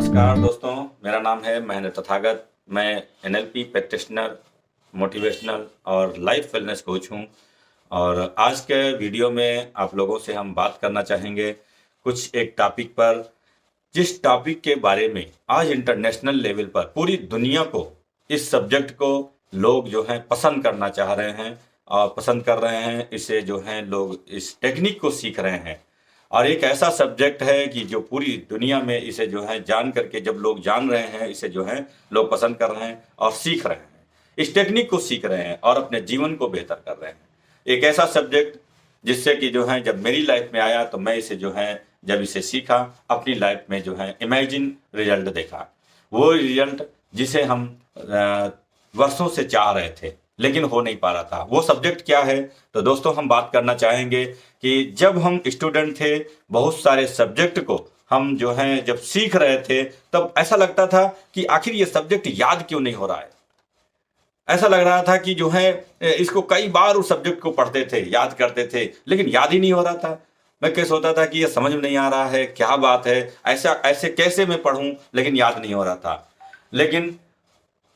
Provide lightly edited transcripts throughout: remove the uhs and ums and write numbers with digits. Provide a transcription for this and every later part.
नमस्कार दोस्तों, मेरा नाम है महेंद्र तथागत। मैं एनएलपी प्रैक्टिशनर, मोटिवेशनल और लाइफ वेलनेस कोच हूँ। और आज के वीडियो में आप लोगों से हम बात करना चाहेंगे कुछ एक टॉपिक पर, जिस टॉपिक के बारे में आज इंटरनेशनल लेवल पर पूरी दुनिया को, इस सब्जेक्ट को लोग जो हैं पसंद करना चाह रहे हैं और पसंद कर रहे हैं। इसे जो हैं लोग इस टेक्निक को सीख रहे हैं और एक ऐसा सब्जेक्ट है कि जो पूरी दुनिया में इसे जो है जान करके, जब लोग जान रहे हैं इसे जो है लोग पसंद कर रहे हैं और सीख रहे हैं, इस टेक्निक को सीख रहे हैं और अपने जीवन को बेहतर कर रहे हैं। एक ऐसा सब्जेक्ट जिससे कि जो है जब मेरी लाइफ में आया तो मैं इसे जो है जब इसे सीखा, अपनी लाइफ में जो है इमेजिन रिजल्ट देखा। वो रिजल्ट जिसे हम वर्षों से चाह रहे थे लेकिन हो नहीं पा रहा था। वो सब्जेक्ट क्या है? तो दोस्तों हम बात करना चाहेंगे कि जब हम स्टूडेंट थे, बहुत सारे सब्जेक्ट को हम जो है जब सीख रहे थे तब ऐसा लगता था कि आखिर ये सब्जेक्ट याद क्यों नहीं हो रहा है। ऐसा लग रहा था कि जो है इसको कई बार उस सब्जेक्ट को पढ़ते थे, याद करते थे, लेकिन याद ही नहीं हो रहा था। मैं कैसे होता था कि ये समझ में नहीं आ रहा है, क्या बात है, ऐसा ऐसे कैसे मैं पढ़ूं, लेकिन याद नहीं हो रहा था। लेकिन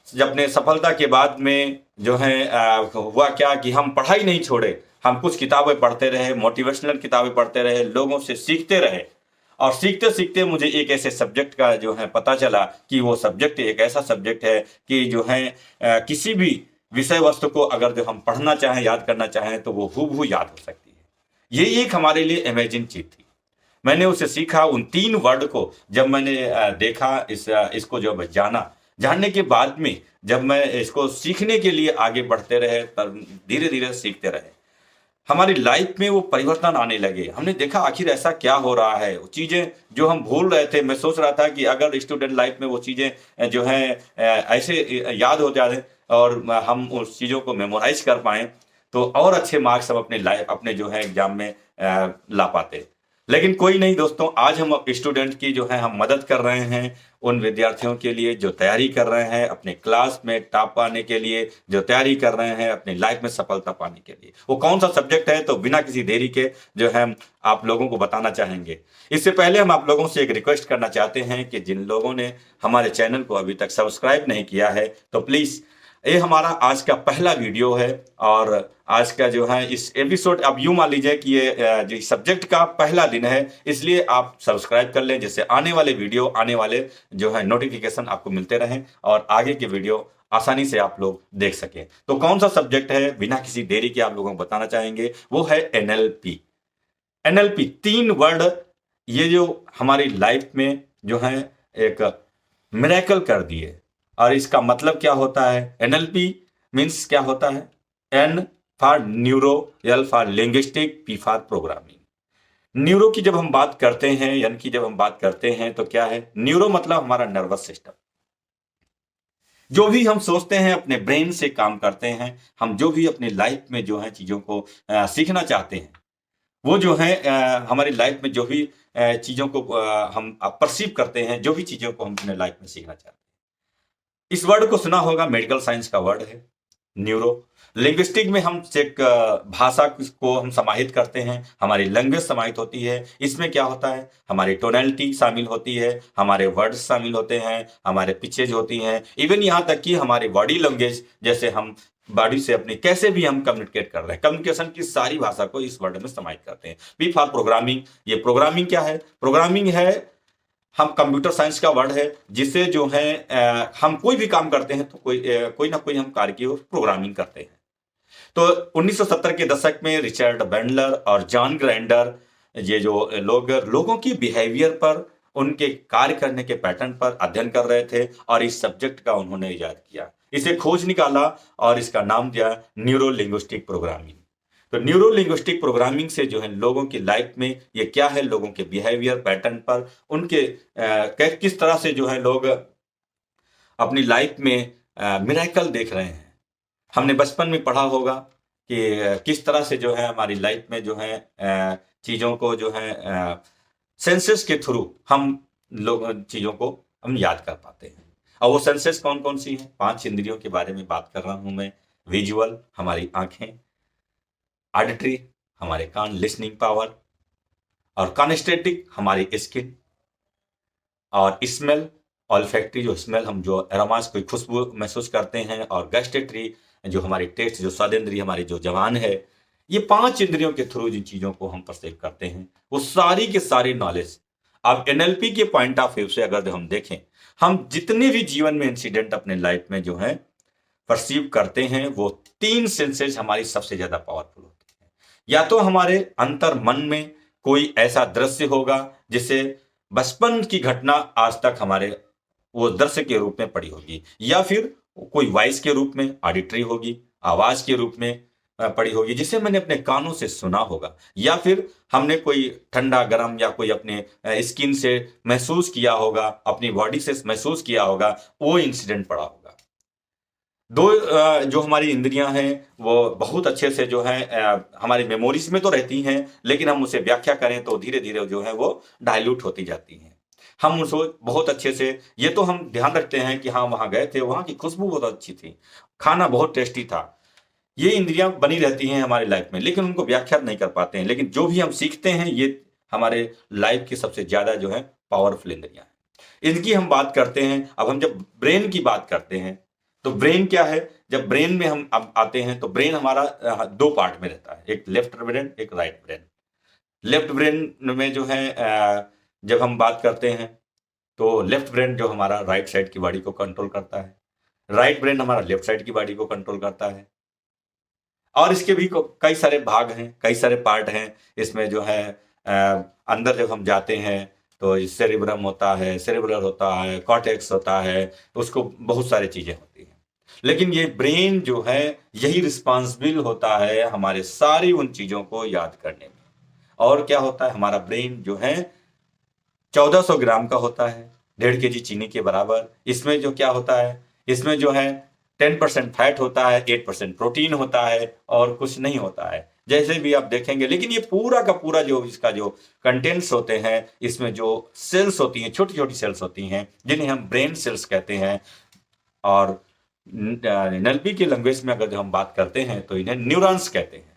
जब अपने सफलता के बाद में जो है हुआ क्या कि हम पढ़ाई नहीं छोड़े, हम कुछ किताबें पढ़ते रहे, मोटिवेशनल किताबें पढ़ते रहे, लोगों से सीखते रहे। और सीखते सीखते मुझे एक ऐसे सब्जेक्ट का जो है पता चला कि वो सब्जेक्ट एक ऐसा सब्जेक्ट है कि जो है किसी भी विषय वस्तु को अगर जो हम पढ़ना चाहें, याद करना चाहें तो वो हूबहू याद हो सकती है। ये एक हमारे लिए इमेजिन चीज थी। मैंने उसे सीखा, उन 3 वर्ड को जब मैंने देखा, इसको जब जानने के बाद में जब मैं इसको सीखने के लिए आगे बढ़ते रहे, तब धीरे धीरे सीखते रहे, हमारी लाइफ में वो परिवर्तन आने लगे। हमने देखा आखिर ऐसा क्या हो रहा है। वो चीजें जो हम भूल रहे थे, मैं सोच रहा था कि अगर स्टूडेंट लाइफ में वो चीजें जो है ऐसे याद हो जाए और हम उस चीजों को मेमोराइज कर पाए तो और अच्छे मार्क्स हम अपने लाइफ, अपने जो है एग्जाम में ला पाते। लेकिन कोई नहीं दोस्तों, आज हम स्टूडेंट की जो है हम मदद कर रहे हैं, उन विद्यार्थियों के लिए जो तैयारी कर रहे हैं अपने क्लास में टॉप पाने के लिए, जो तैयारी कर रहे हैं अपनी लाइफ में सफलता पाने के लिए। वो कौन सा सब्जेक्ट है, तो बिना किसी देरी के जो है आप लोगों को बताना चाहेंगे। इससे पहले हम आप लोगों से एक रिक्वेस्ट करना चाहते हैं कि जिन लोगों ने हमारे चैनल को अभी तक सब्सक्राइब नहीं किया है तो प्लीज, ये हमारा आज का पहला वीडियो है और आज का जो है इस एपिसोड, अब यूं मान लीजिए कि ये जो सब्जेक्ट का पहला दिन है, इसलिए आप सब्सक्राइब कर लें जिससे आने वाले वीडियो, आने वाले जो है नोटिफिकेशन आपको मिलते रहें और आगे के वीडियो आसानी से आप लोग देख सकें। तो कौन सा सब्जेक्ट है, बिना किसी देरी के आप लोगों को बताना चाहेंगे, वो है एनएलपी। एनएलपी 3 वर्ड, ये जो हमारी लाइफ में जो है एक मिरेकल कर दिए। और इसका मतलब क्या होता है? एनएलपी मीन्स क्या होता है? N for neuro, L for linguistic, P for programming. Neuro की जब हम बात करते हैं, यानी कि जब हम बात करते हैं तो क्या है? न्यूरो मतलब हमारा नर्वस सिस्टम। जो भी हम सोचते हैं अपने ब्रेन से काम करते हैं। हम जो भी अपनी लाइफ में जो है चीजों को सीखना चाहते हैं, वो जो है हमारी लाइफ में जो भी चीजों को हम परसीव करते हैं, जो भी चीजों को हम अपने लाइफ में सीखना चाहते हैं। इस वर्ड को सुना होगा, मेडिकल साइंस का वर्ड है न्यूरो। लिंग्विस्टिक में हम एक भाषा को हम समाहित करते हैं, हमारी लैंग्वेज समाहित होती है। इसमें क्या होता है? हमारी टोनैलिटी शामिल होती है, हमारे वर्ड्स शामिल होते हैं, हमारे पिचेज होती हैं, इवन यहाँ तक कि हमारी बॉडी लैंग्वेज, जैसे हम बॉडी से अपनी कैसे भी हम कम्युनिकेट कर रहे हैं, कम्युनिकेशन की सारी भाषा को इस वर्ड में समाहित करते हैं। B for programming. ये प्रोग्रामिंग क्या है? प्रोग्रामिंग है, हम कंप्यूटर साइंस का वर्ड है, जिसे जो है हम कोई भी काम करते हैं तो कोई ना कोई हम कार्य की ओर प्रोग्रामिंग करते हैं। तो 1970 के दशक में रिचर्ड बैंडलर और जॉन ग्राइंडर, ये जो लोगों की बिहेवियर पर, उनके कार्य करने के पैटर्न पर अध्ययन कर रहे थे और इस सब्जेक्ट का उन्होंने इजाद किया, इसे खोज निकाला और इसका नाम दिया न्यूरो लिंग्विस्टिक प्रोग्रामिंग। तो न्यूरो लिंग्विस्टिक प्रोग्रामिंग से जो है लोगों की लाइफ में ये क्या है, लोगों के बिहेवियर पैटर्न पर, उनके किस तरह से जो है लोग अपनी लाइफ में मिरेकल देख रहे हैं। हमने बचपन में पढ़ा होगा कि किस तरह से जो है हमारी लाइफ में जो है चीज़ों को जो है सेंसेस के थ्रू हम लोग चीज़ों को हम याद कर पाते हैं। और वो सेंसेस कौन कौन सी हैं? 5 इंद्रियों के बारे में बात कर रहा हूं मैं। विजुअल, हमारी आंखें; ऑडिटरी, हमारे कान, लिसनिंग पावर; और कानेस्थेटिक, हमारी स्किन; और स्मेल, ऑल्फैक्टरी जो स्मेल, हम जो एरोमास कोई खुशबू महसूस करते हैं, और गस्टेटरी जो हमारी टेस्ट जो स्वाद इंद्रिय हमारी जो जबान है, ये 5 इंद्रियों के थ्रू जिन चीज़ों को हम परसीव करते हैं, वो सारी की सारी नॉलेज अब एनएलपी के पॉइंट ऑफ व्यू से अगर हम देखें, हम जितने भी जीवन में इंसिडेंट अपने लाइफ में जो है परसीव करते हैं, वो 3 सेंसेस हमारी सबसे ज्यादा पावरफुल होती है। या तो हमारे अंतर मन में कोई ऐसा दृश्य होगा जिसे बचपन की घटना आज तक हमारे वो दृश्य के रूप में पड़ी होगी, या फिर कोई वॉइस के रूप में ऑडिटरी होगी, आवाज के रूप में पड़ी होगी जिसे मैंने अपने कानों से सुना होगा, या फिर हमने कोई ठंडा गर्म या कोई अपने स्किन से महसूस किया होगा, अपनी बॉडी से महसूस किया होगा, वो इंसिडेंट पड़ा होगा। जो हमारी इंद्रियां हैं वो बहुत अच्छे से जो है हमारी मेमोरीज में तो रहती हैं, लेकिन हम उसे व्याख्या करें तो धीरे धीरे जो है वो डाइल्यूट होती जाती हैं। हम उसको बहुत अच्छे से, ये तो हम ध्यान रखते हैं कि हाँ वहां गए थे, वहां की खुशबू बहुत अच्छी थी, खाना बहुत टेस्टी था, ये इंद्रियां बनी रहती हैं हमारी लाइफ में, लेकिन उनको व्याख्या नहीं कर पाते हैं। लेकिन जो भी हम सीखते हैं ये हमारे लाइफ की सबसे ज्यादा जो है पावरफुल इंद्रियां हैं। इनकी हम बात करते हैं। अब हम जब ब्रेन की बात करते हैं तो ब्रेन क्या है, जब ब्रेन में हम अब आते हैं तो ब्रेन हमारा 2 पार्ट में रहता है, एक लेफ्ट ब्रेन एक राइट ब्रेन। लेफ्ट ब्रेन में जो है जब हम बात करते हैं तो लेफ्ट ब्रेन जो हमारा राइट साइड की बॉडी को कंट्रोल करता है, राइट ब्रेन हमारा लेफ्ट साइड की बॉडी को कंट्रोल करता है। और इसके भी कई सारे भाग हैं, कई सारे पार्ट हैं। इसमें जो है अंदर जब हम जाते हैं तो सेरिब्रम होता है, सेरिब्रल होता है, कॉर्टेक्स होता है, उसको बहुत सारी चीजें होती हैं। लेकिन ये ब्रेन जो है यही रिस्पॉन्सिबल होता है हमारे सारी उन चीजों को याद करने में। और क्या होता है, हमारा ब्रेन जो है 1400 ग्राम का होता है, 1.5 kg चीनी के बराबर। इसमें जो क्या होता है, इसमें जो है 10% फैट होता है, 8% प्रोटीन होता है, और कुछ नहीं होता है जैसे भी आप देखेंगे। लेकिन ये पूरा का पूरा जो इसका जो कंटेंट्स होते हैं, इसमें जो सेल्स होती हैं, छोटी छोटी सेल्स होती हैं जिन्हें हम ब्रेन सेल्स कहते हैं। और एनएलपी की लैंग्वेज में अगर जो हम बात करते हैं तो इन्हें न्यूरॉन्स कहते हैं।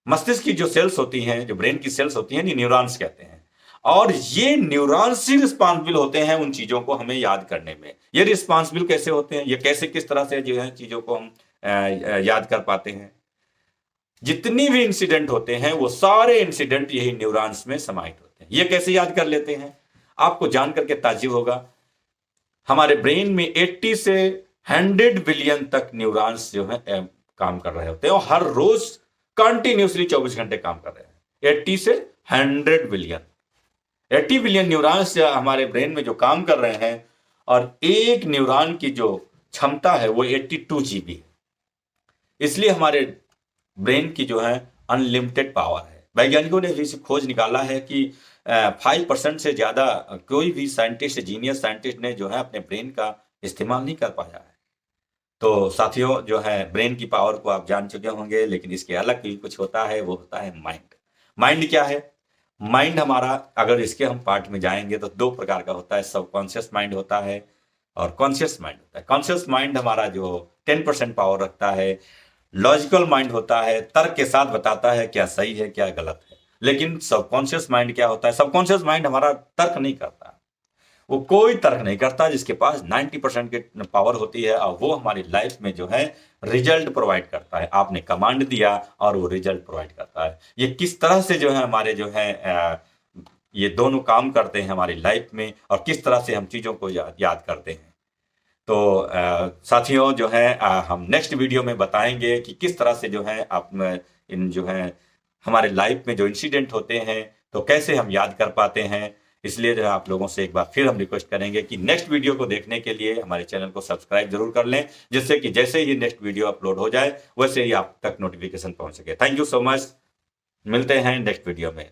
मस्तिष्क की जो सेल्स होती हैं, जो ब्रेन की सेल्स होती हैं, न्यूरॉन्स कहते हैं। और ये न्यूरॉन्स ही रिस्पॉन्सिबल होते हैं उन चीजों को हमें याद करने में। ये रिस्पॉन्सिबल कैसे होते हैं, ये कैसे किस तरह से जो है चीजों को हम याद कर पाते हैं। जितनी भी इंसिडेंट होते हैं वो सारे इंसिडेंट यही न्यूरॉन्स में समाहित होते हैं। ये कैसे याद कर लेते हैं, आपको जान करके ताज्जुब होगा। हमारे ब्रेन में 80 से 100 बिलियन तक न्यूरॉन्स जो है काम कर रहे होते हैं, और हर रोज कंटिन्यूसली 24 घंटे काम कर रहे हैं। 80 से 100 बिलियन, 80 बिलियन न्यूरॉन्स हमारे ब्रेन में जो काम कर रहे हैं, और एक न्यूरॉन की जो क्षमता है वो 82 GB है। इसलिए हमारे ब्रेन की जो है अनलिमिटेड पावर है। वैज्ञानिकों ने भी खोज निकाला है कि 5% से ज्यादा कोई भी साइंटिस्ट, जीनियस साइंटिस्ट ने जो है अपने ब्रेन का इस्तेमाल नहीं कर पाया है। तो साथियों, जो है ब्रेन की पावर को आप जान चुके होंगे, लेकिन इसके अलग भी कुछ होता है, वो होता है माइंड। माइंड क्या है, माइंड हमारा, अगर इसके हम पार्ट में जाएंगे तो 2 प्रकार का होता है। सबकॉन्शियस माइंड होता है और कॉन्शियस माइंड होता है। कॉन्शियस माइंड हमारा जो 10% पावर रखता है। लॉजिकल माइंड होता है, तर्क के साथ बताता है क्या सही है क्या गलत है। लेकिन सबकॉन्शियस माइंड क्या होता है, सबकॉन्शियस माइंड हमारा तर्क नहीं करता, वो कोई तर्क नहीं करता, जिसके पास 90% की पावर होती है, और वो हमारी लाइफ में जो है रिजल्ट प्रोवाइड करता है। आपने कमांड दिया और वो रिजल्ट प्रोवाइड करता है। ये किस तरह से जो है हमारे जो है ये दोनों काम करते हैं हमारी लाइफ में, और किस तरह से हम चीजों को याद करते हैं। तो साथियों, जो है हम नेक्स्ट वीडियो में बताएंगे कि किस तरह से जो है आप इन जो है हमारे लाइफ में जो इंसिडेंट होते हैं तो कैसे हम याद कर पाते हैं। इसलिए जो है आप लोगों से एक बार फिर हम रिक्वेस्ट करेंगे कि नेक्स्ट वीडियो को देखने के लिए हमारे चैनल को सब्सक्राइब जरूर कर लें, जिससे कि जैसे ही नेक्स्ट वीडियो अपलोड हो जाए वैसे ही आप तक नोटिफिकेशन पहुंच सके। थैंक यू सो मच, मिलते हैं नेक्स्ट वीडियो में।